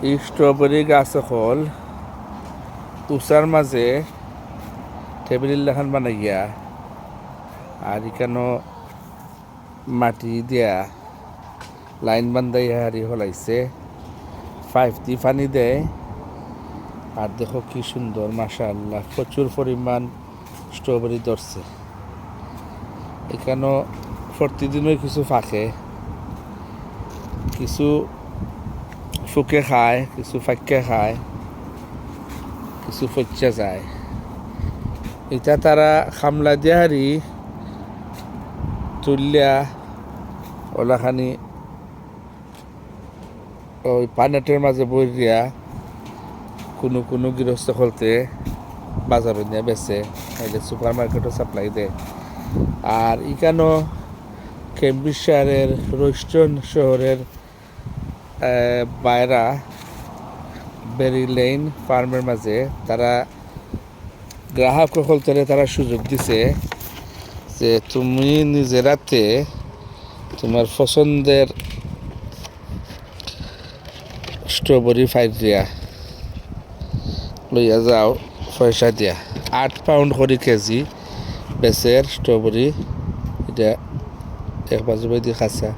এই স্ট্রবেরি গাছ হল উষার মাঝে টেবিল লেখান বানাইয়া আর এখানো মাটি দিয়া লাইন বান্ধাইয়া হারি হলাইছে, পাইপ দিয়ে পানি দেয়। আর দেখো কি সুন্দর, মাশাআল্লাহ, প্রচুর পরিমাণ স্ট্রবেরি ধরছে। এখানেও প্রতিদিনই কিছু ফাঁকে, কিছু ফুকে খায়, কিছু ফাঁকে খায়, কিছু ফচ্চা যায়। এটা তারা খামলা দিয়া হারি তুলিয়া ওলাখানি ওই পানেটের মাঝে বইয়া কোনো কোনো গৃহস্থ খুলতে বাজারে নিয়ে বেচে, নাইলে সুপার মার্কেটও সাপ্লাই দেয়। আর এখানেও ক্যাম্ব্রিজশায়ারের রোস্টন শহরের বাইরা বেরি লেইন ফার্মের মাঝে তারা গ্রাহক খুলতে তারা সুযোগ দিছে যে তুমি নিজেরাতে তোমার পছন্দের স্ট্রবেরি ফাইরিয়া লইয়া যাও পয়সা দিয়া। 8 পাউন্ড করে কেজি বেচের স্ট্রবেরি। এটা এক বাজু দিয়ে খাসা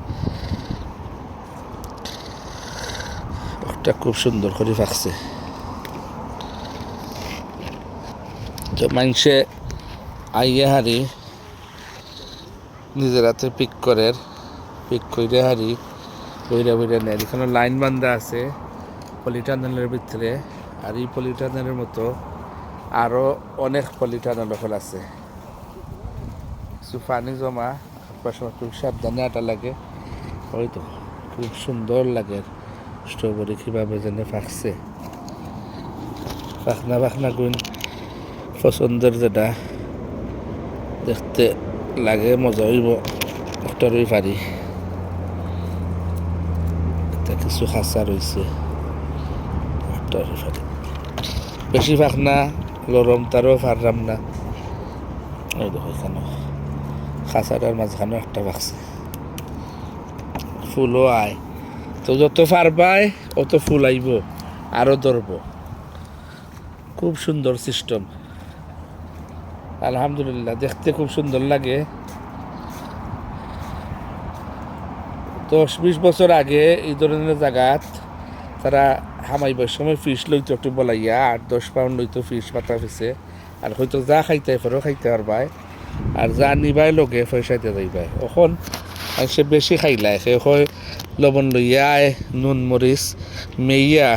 একটা খুব সুন্দর করে ফাঁকছে। তো মানুষে আইয়া হারি নিজের হাতে পিক করে হারি বইরা বইরা নেয়। এখানে লাইন বান্ধা আছে পলিটানেলের ভিতরে। আর এই পলিটানেলের মতো আরও অনেক পলিটানেল ফল আছে। কিছু পানি জমা, আপনার সময় খুব সাবধানে আটা লাগে। হয়তো খুব সুন্দর লাগে স্ট্রবেরি কীভাবে যেন ফাঁকছে, ফাঁকনা গুণ পছন্দের যেটা দেখতে লাগে, মজা হইব একটারই পারি। এটা কিছু খাঁচা রয়েছে, একটারই পারি। বেশি ফাঁকনা লরম তারও পারলাম না। ওই দেখো এখানে খাঁচাটার মাঝখানেও একটা ফাঁকছে। ফুলও আয়, তো যত পারবাই অত ফুল আইব, আরও ধরব। খুব সুন্দর সিস্টেম, আলহামদুলিল্লাহ, দেখতে খুব সুন্দর লাগে। 10-20 বছর আগে এই ধরনের জায়গাত তারা হামাইবার সময় ফিস লইতো একটু বলাইয়া 8-10 পাউন্ড লইতো ফিস পাতা ফিসে। আর হয়তো যা খাইতে পারো খাইতে পারবাই, আর যা নিবাই লগে পয়সাতে যাইবাই। এখন সে বেশি খাইলাই, সে হয় লবণ লইয়া নুন মরিচ মেইয়া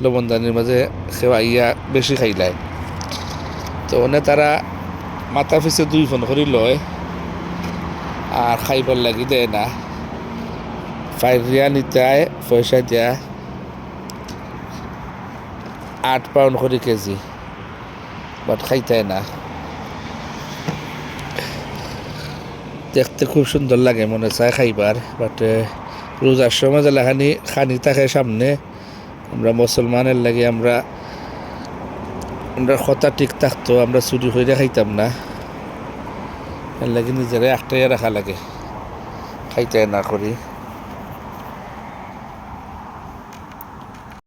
লবণদানির মাঝে খেয়াইয়া বেশি খাইলাই। তো ওনে তারা মাথা পিছে 2 ফোন করে লয় আর খাইবার লাগি দেয় না। ফাইরিয়া নিতে পয়সা দিয়া 8 পাউন্ড করে কেজি, বাট খাইতে না। দেখতে খুব সুন্দর লাগে, মনে চায় খাইবার। বাট রোজার সময় যেলাখানি খানি থাকে সামনে, আমরা মুসলমানের লাগে আমরা কথা ঠিক থাকতো, আমরা চুরি হইলে খাইতাম না। এর লাগে নিজেরাই একটাই রাখা লাগে, খাইতে না করি।